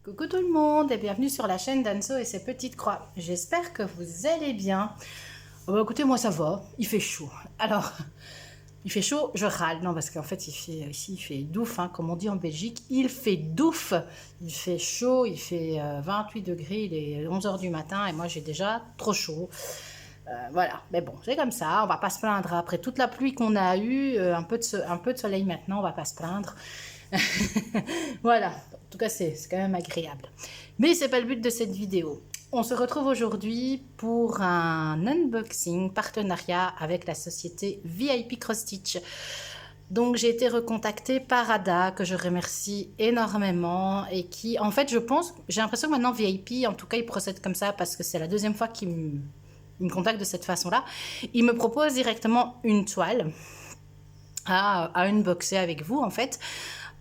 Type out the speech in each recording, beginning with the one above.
Coucou tout le monde et bienvenue sur la chaîne d'Anso et ses petites croix. J'espère que vous allez bien. Oh bah écoutez, moi ça va, il fait chaud. Alors, il fait chaud, je râle. Non, parce qu'en fait, ici, il fait douf, hein, comme on dit en Belgique. Il fait douf, il fait chaud, il fait 28 degrés, il est 11 heures du matin et moi j'ai déjà trop chaud. Voilà, mais bon, c'est comme ça, on va pas se plaindre. Après toute la pluie qu'on a eue, un peu de soleil maintenant, on va pas se plaindre. Voilà, en tout cas c'est quand même agréable. Mais c'est pas le but de cette vidéo. On se retrouve aujourd'hui pour un unboxing partenariat avec la société VIP Cross Stitch. Donc j'ai été recontactée par Ada, que je remercie énormément et qui, en fait, je pense, j'ai l'impression que maintenant VIP, en tout cas, il procède comme ça parce que c'est la deuxième fois qu'il me contacte de cette façon-là. Il me propose directement une toile à unboxer avec vous, en fait.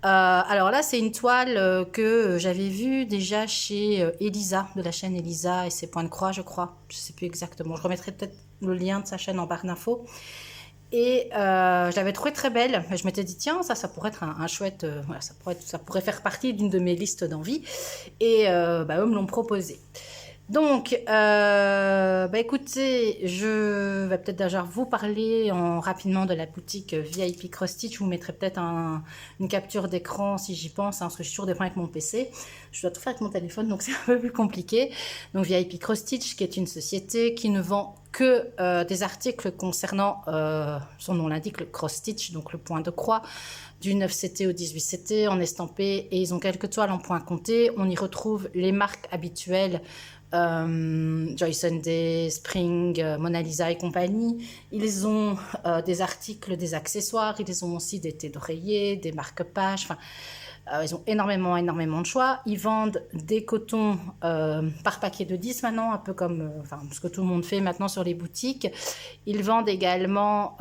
Alors là, c'est une toile que j'avais vue déjà chez Elisa, de la chaîne Elisa et ses points de croix, je crois. Je ne sais plus exactement. Je remettrai peut-être le lien de sa chaîne en barre d'infos. Et je l'avais trouvée très belle. Je m'étais dit, tiens, ça pourrait être un chouette... voilà, ça pourrait faire partie d'une de mes listes d'envie. Et eux me l'ont proposé. Donc, écoutez, je vais peut-être déjà vous parler rapidement de la boutique VIP Cross Stitch. Je vous mettrai peut-être une capture d'écran si j'y pense, hein, parce que j'ai toujours des problèmes avec mon PC. Je dois tout faire avec mon téléphone, donc c'est un peu plus compliqué. Donc, VIP Cross Stitch, qui est une société qui ne vend que des articles concernant, son nom l'indique, le cross stitch, donc le point de croix, du 9CT au 18CT en estampé, et ils ont quelques toiles en point compté. On y retrouve les marques habituelles, Joy Sunday, Spring, Mona Lisa et compagnie. Ils ont des articles, des accessoires, ils ont aussi des thés d'oreiller, des marque-pages, enfin, ils ont énormément de choix. Ils vendent des cotons par paquet de 10 maintenant, un peu comme ce que tout le monde fait maintenant sur les boutiques. Ils vendent également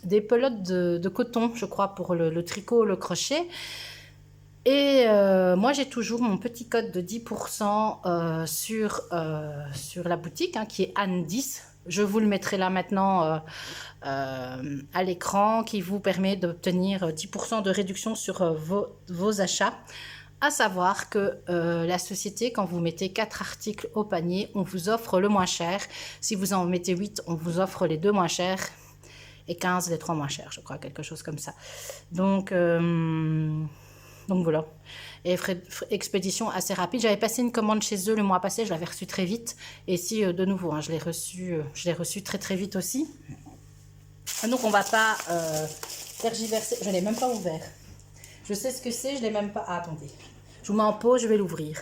des pelotes de coton, je crois, pour le tricot, le crochet. Et moi, j'ai toujours mon petit code de 10% sur la boutique, hein, qui est Anne10. Je vous le mettrai là maintenant à l'écran, qui vous permet d'obtenir 10% de réduction sur vos achats. À savoir que la société, quand vous mettez 4 articles au panier, on vous offre le moins cher. Si vous en mettez 8, on vous offre les 2 moins chers et 15 les 3 moins chers, je crois, quelque chose comme ça. Donc voilà. Et expédition assez rapide. J'avais passé une commande chez eux le mois passé, je l'avais reçue très vite. Et ici, de nouveau, hein, je l'ai reçu très vite aussi. Donc on va pas tergiverser. Je ne l'ai même pas ouvert. Je sais ce que c'est, je ne l'ai même pas... Ah, attendez. Je vous mets en pause, je vais l'ouvrir.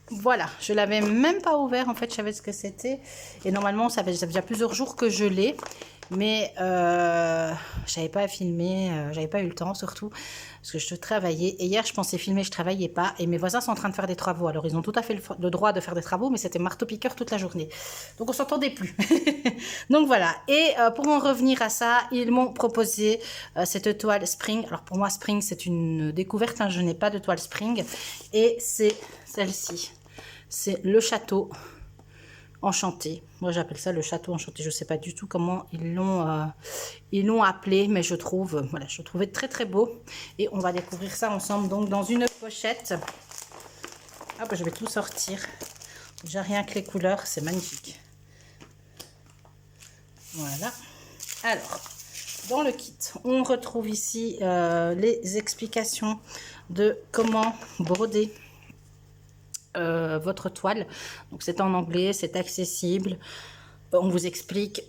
Voilà, je l'avais même pas ouvert, en fait, je savais ce que c'était. Et normalement, ça fait déjà plusieurs jours que je l'ai. Mais j'avais pas filmé, j'avais pas eu le temps surtout, parce que je travaillais. Et hier, je pensais filmer, je travaillais pas. Et mes voisins sont en train de faire des travaux. Alors, ils ont tout à fait le droit de faire des travaux, mais c'était marteau-piqueur toute la journée. Donc, on s'entendait plus. Donc, voilà. Et pour en revenir à ça, ils m'ont proposé cette toile Spring. Alors, pour moi, Spring, c'est une découverte, hein. Je n'ai pas de toile Spring. Et c'est celle-ci. C'est le château enchanté. Moi, j'appelle ça le château enchanté. Je ne sais pas du tout comment ils l'ont appelé, mais je trouvais très beau. Et on va découvrir ça ensemble, donc dans une pochette. Hop, je vais tout sortir. Déjà, rien que les couleurs, c'est magnifique. Voilà. Alors, dans le kit, on retrouve ici les explications de comment broder votre toile. Donc c'est en anglais, c'est accessible. On vous explique,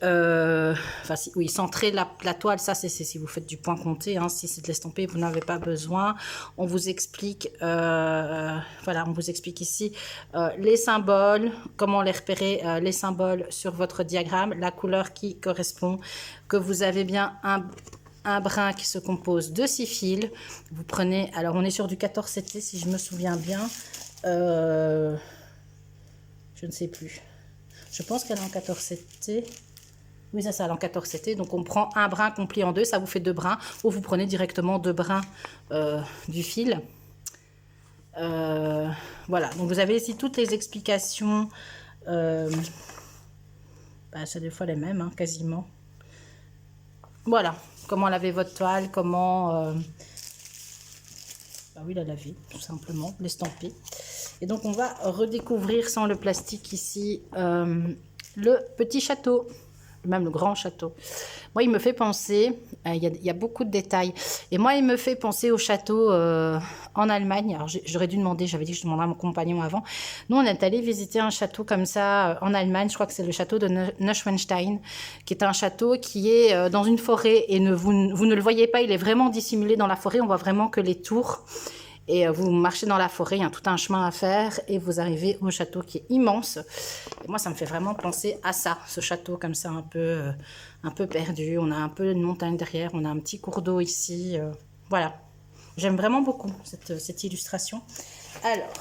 oui, centrer la toile, ça c'est si vous faites du point compté, hein, si c'est de l'estamper, vous n'avez pas besoin. On vous explique, voilà, on vous explique ici les symboles, comment les repérer, les symboles sur votre diagramme, la couleur qui correspond, que vous avez bien un brin qui se compose de 6 fils. Vous prenez, alors on est sur du 14CT si je me souviens bien. Je ne sais plus. Je pense qu'elle est en 14CT. Oui, ça, elle est en 14CT. Donc, on prend un brin qu'on plie en deux. Ça vous fait 2 brins. Ou vous prenez directement 2 brins du fil. Voilà. Donc, vous avez ici toutes les explications. C'est des fois les mêmes, hein, quasiment. Voilà. Comment laver votre toile. Comment... bah oui, la laver, tout simplement, l'estamper. Et donc, on va redécouvrir sans le plastique ici le petit château, même le grand château. Moi, il me fait penser, il y a beaucoup de détails, et moi, il me fait penser au château en Allemagne. Alors, j'aurais dû demander, j'avais dit que je demanderais à mon compagnon avant. Nous, on est allé visiter un château comme ça en Allemagne, je crois que c'est le château de Neuschwanstein, qui est un château qui est dans une forêt, et vous ne le voyez pas, il est vraiment dissimulé dans la forêt, on voit vraiment que les tours. Et vous marchez dans la forêt, il y a tout un chemin à faire et vous arrivez au château qui est immense. Et moi, ça me fait vraiment penser à ça, ce château comme ça, un peu perdu. On a un peu une montagne derrière, on a un petit cours d'eau ici. Voilà, j'aime vraiment beaucoup cette illustration. Alors,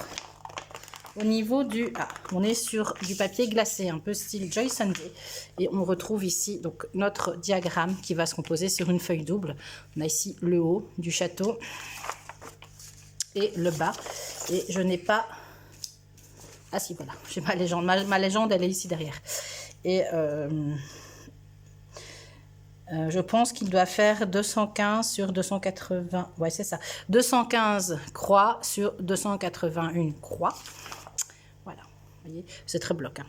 au niveau du... Ah, on est sur du papier glacé, un peu style Joy Sunday. Et on retrouve ici donc notre diagramme qui va se composer sur une feuille double. On a ici le haut du château et le bas, et je n'ai pas, ah si voilà, j'ai ma légende, ma légende elle est ici derrière, et je pense qu'il doit faire 215 sur 280, ouais c'est ça, 215 croix sur 281 croix, voilà, vous voyez, c'est très bloc, hein.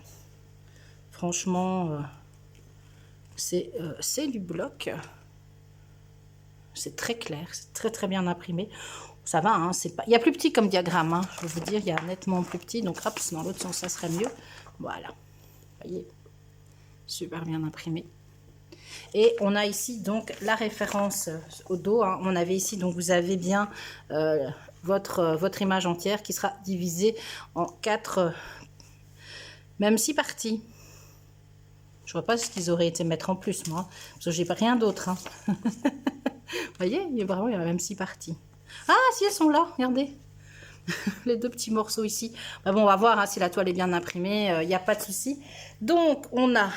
Franchement, c'est du bloc, c'est très clair, c'est très très bien imprimé. Ça va, hein, c'est pas... Il y a plus petit comme diagramme, hein, je vais vous dire, il y a nettement plus petit. Donc, hop, dans l'autre sens, ça serait mieux. Voilà. Vous voyez, super bien imprimé. Et on a ici, donc, la référence au dos. Hein. On avait ici, donc, vous avez bien votre image entière qui sera divisée en 4, même 6 parties. Je ne vois pas ce qu'ils auraient été mettre en plus, moi, parce que j'ai pas rien d'autre. Hein. Vous voyez, il y a même 6 parties. Ah, si, elles sont là, regardez. Les deux petits morceaux ici. Bah bon, on va voir hein, si la toile est bien imprimée. Il n'y a pas de souci. Donc, on a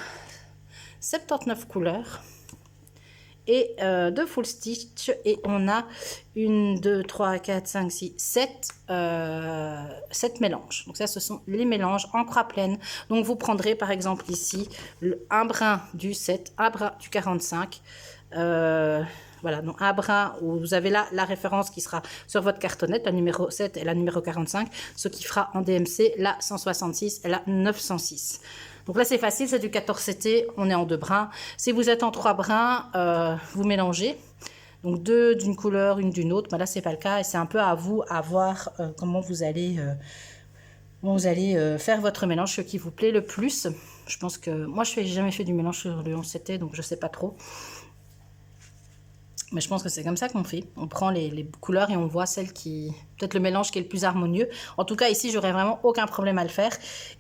79 couleurs et de full stitch. Et on a 1, 2, 3, 4, 5, 6, 7 mélanges. Donc ça, ce sont les mélanges en croix pleine. Donc, vous prendrez par exemple ici un brin du 7, un brin du 45. Voilà, donc un brin où vous avez là la référence qui sera sur votre cartonnette, la numéro 7 et la numéro 45, ce qui fera en DMC la 166 et la 906. Donc là, c'est facile, c'est du 14 CT, on est en 2 brins. Si vous êtes en 3 brins, vous mélangez. Donc 2 d'une couleur, une d'une autre. Mais là, c'est pas le cas et c'est un peu à vous à voir comment vous allez faire votre mélange, ce qui vous plaît le plus. Je pense que moi, je n'ai jamais fait du mélange sur le 11 CT, donc je sais pas trop. Mais je pense que c'est comme ça qu'on fait. On prend les couleurs et on voit celle qui... Peut-être le mélange qui est le plus harmonieux. En tout cas, ici, j'aurais vraiment aucun problème à le faire.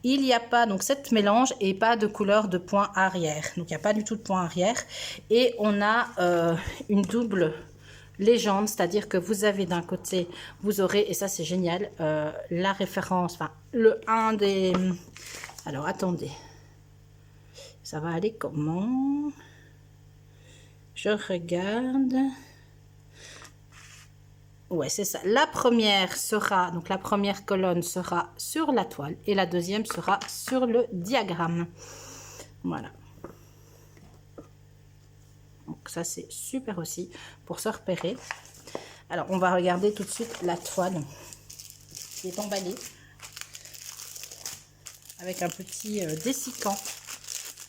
Il n'y a pas, donc, cette mélange et pas de couleur de point arrière. Donc, il n'y a pas du tout de point arrière. Et on a une double légende, c'est-à-dire que vous avez d'un côté, vous aurez, et ça, c'est génial, la référence, enfin, le 1 des... Alors, attendez. Ça va aller comment ? Je regarde. Ouais, c'est ça. La première sera, donc la première colonne sera sur la toile et la deuxième sera sur le diagramme. Voilà. Donc ça, c'est super aussi pour se repérer. Alors, on va regarder tout de suite la toile qui est emballée avec un petit dessicant.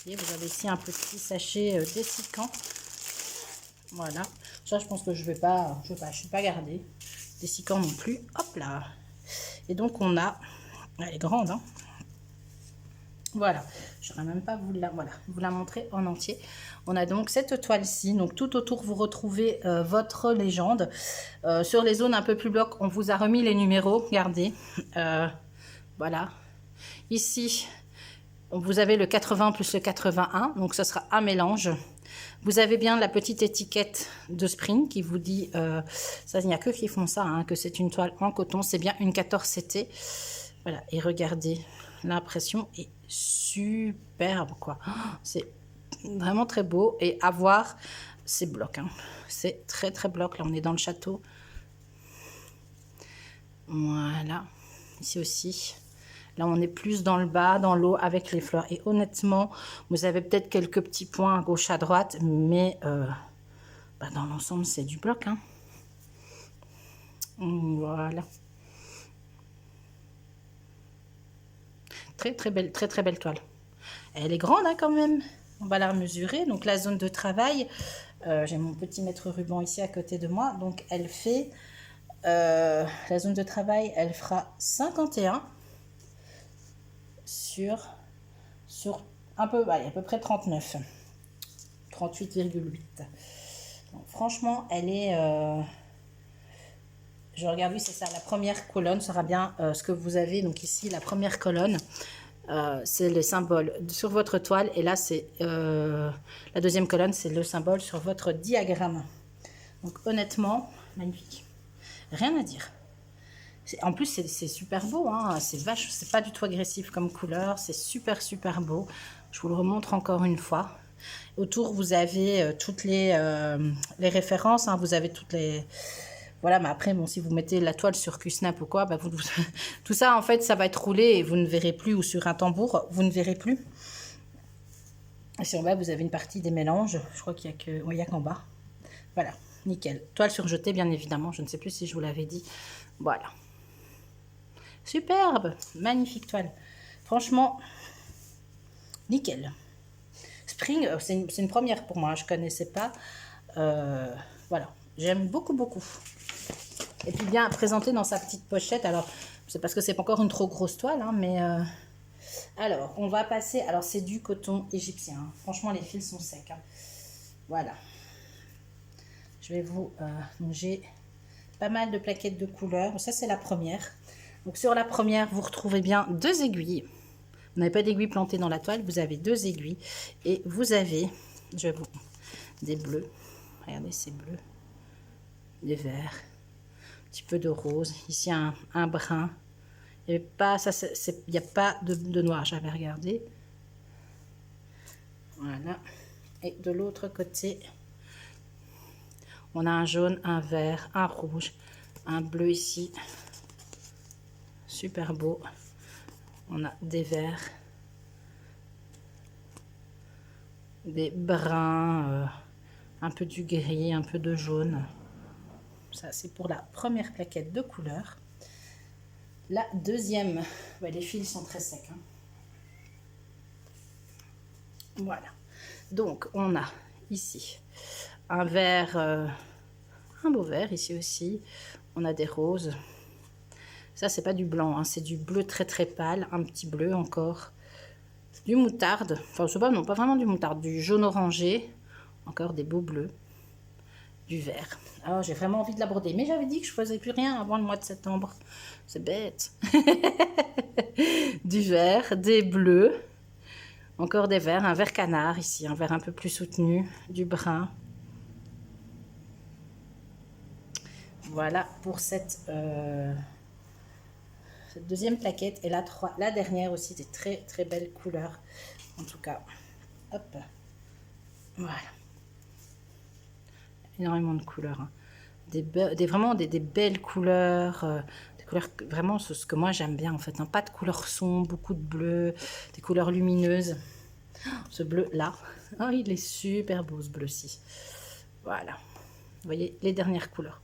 Vous avez ici un petit sachet dessicant. Voilà, ça je pense que je vais pas garder dessicant non plus. Hop là. Et donc on a, elle est grande, hein. Voilà, je n'aurais même pas vous la montrer en entier. On a donc cette toile-ci, donc tout autour vous retrouvez votre légende. Sur les zones un peu plus blocs, on vous a remis les numéros, regardez. Voilà, ici vous avez le 80 plus le 81, donc ce sera un mélange. Vous avez bien la petite étiquette de Spring qui vous dit, ça il n'y a que qui font ça, hein, que c'est une toile en coton, c'est bien une 14 CT. Voilà, et regardez, l'impression est superbe, quoi. C'est vraiment très beau, et à voir, c'est bloc, hein. C'est très très bloc, là on est dans le château. Voilà, ici aussi. Là, on est plus dans le bas, dans l'eau, avec les fleurs. Et honnêtement, vous avez peut-être quelques petits points à gauche, à droite, mais dans l'ensemble, c'est du bloc, hein. Voilà. Très, très belle, très, très belle toile. Elle est grande hein, quand même. On va la mesurer. Donc la zone de travail, j'ai mon petit mètre ruban ici à côté de moi. Donc elle fait, la zone de travail, elle fera 51 sur un peu, allez, à peu près 39. 38,8. Donc franchement, elle est... je regarde, oui, c'est ça. La première colonne sera bien ce que vous avez. Donc ici, la première colonne, c'est le symbole sur votre toile. Et là, c'est la deuxième colonne, c'est le symbole sur votre diagramme. Donc honnêtement, magnifique. Rien à dire. En plus, c'est super beau. Hein. C'est pas du tout agressif comme couleur. C'est super, super beau. Je vous le remontre encore une fois. Autour, vous avez toutes les références. Hein. Vous avez toutes les... Voilà, mais après, bon, si vous mettez la toile sur QSnap ou quoi, bah tout ça, en fait, ça va être roulé et vous ne verrez plus, ou sur un tambour, vous ne verrez plus. Et si en bas, vous avez une partie des mélanges. Je crois qu'il n'y a que... Oui, il n'y a qu'en bas. Voilà, nickel. Toile surjetée, bien évidemment. Je ne sais plus si je vous l'avais dit. Voilà. Superbe, magnifique toile. Franchement, nickel. Spring, c'est une première pour moi. Je ne connaissais pas. Voilà, j'aime beaucoup, beaucoup. Et puis bien présenté dans sa petite pochette. Alors, c'est parce que c'est pas encore une trop grosse toile, hein, mais... Alors, on va passer... Alors, c'est du coton égyptien. Hein. Franchement, les fils sont secs. Hein. Voilà. Je vais vous... donc, j'ai pas mal de plaquettes de couleurs. Ça, c'est la première. Donc, sur la première, vous retrouvez bien 2 aiguilles. Vous n'avez pas d'aiguilles plantées dans la toile. Vous avez 2 aiguilles. Et vous avez... Je vais vous... Des bleus. Regardez, c'est bleu. Des verts. Petit peu de rose, ici un brun. Il n'y a pas, y a pas de noir, j'avais regardé. Voilà. Et de l'autre côté, on a un jaune, un vert, un rouge, un bleu ici. Super beau. On a des verts, des bruns, un peu du gris, un peu de jaune. Ça, c'est pour la première plaquette de couleur. La deuxième, ouais, les fils sont très secs. Hein. Voilà. Donc, on a ici un vert, un beau vert ici aussi. On a des roses. Ça, c'est pas du blanc, hein, c'est du bleu très très pâle, un petit bleu encore. Du moutarde, enfin, je sais pas, non, pas vraiment du moutarde, du jaune orangé. Encore des beaux bleus. Du vert. Alors, j'ai vraiment envie de l'aborder. Mais j'avais dit que je faisais plus rien avant le mois de septembre. C'est bête. Du vert, des bleus. Encore des verts. Un vert canard ici. Un vert un peu plus soutenu. Du brun. Voilà pour cette deuxième plaquette. Et la dernière aussi, des très très belles couleurs. En tout cas. Hop. Voilà. Énormément de couleurs. Hein. Vraiment des belles couleurs. Des couleurs vraiment ce que moi j'aime bien en fait. Hein. Pas de couleurs sombres, beaucoup de bleu. Des couleurs lumineuses. Ce bleu là. Oh, il est super beau ce bleu-ci. Voilà. Vous voyez les dernières couleurs.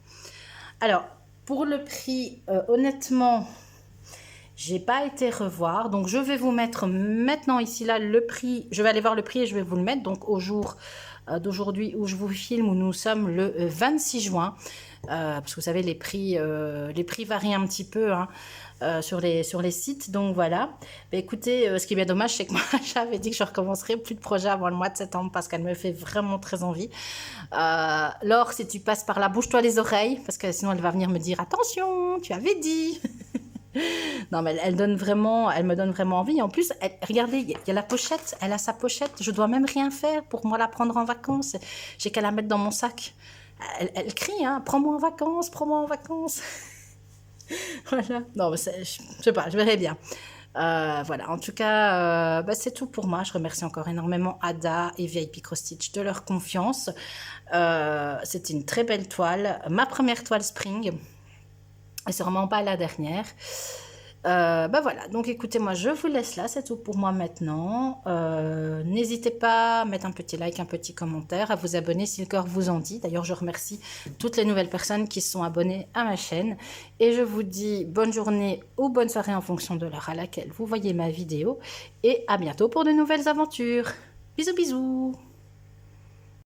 Alors, pour le prix, honnêtement, j'ai pas été revoir. Donc, je vais vous mettre maintenant ici, là, le prix. Je vais aller voir le prix et je vais vous le mettre. Donc, au jour d'aujourd'hui où je vous filme, où nous sommes le 26 juin. Parce que vous savez, les prix varient un petit peu hein, sur les sites. Donc, voilà. Bah, écoutez, ce qui est bien dommage, c'est que moi, j'avais dit que je recommencerais plus de projets avant le mois de septembre parce qu'elle me fait vraiment très envie. Laure, si tu passes par là, bouge-toi les oreilles parce que sinon, elle va venir me dire « Attention, tu avais dit !» Non, mais elle me donne vraiment envie. En plus, regardez, il y a la pochette. Elle a sa pochette. Je dois même rien faire pour moi la prendre en vacances. J'ai qu'à la mettre dans mon sac. Elle crie, hein, prends-moi en vacances, prends-moi en vacances. Voilà. Non, mais je sais pas, je verrai bien. Voilà, en tout cas, c'est tout pour moi. Je remercie encore énormément Ada et VIP Cross Stitch de leur confiance. C'était une très belle toile. Ma première toile Spring. Et c'est vraiment pas la dernière. Bah voilà, donc écoutez, moi je vous laisse là, c'est tout pour moi maintenant. N'hésitez pas à mettre un petit like, un petit commentaire, à vous abonner si le cœur vous en dit. D'ailleurs, je remercie toutes les nouvelles personnes qui se sont abonnées à ma chaîne. Et je vous dis bonne journée ou bonne soirée en fonction de l'heure à laquelle vous voyez ma vidéo. Et à bientôt pour de nouvelles aventures. Bisous bisous.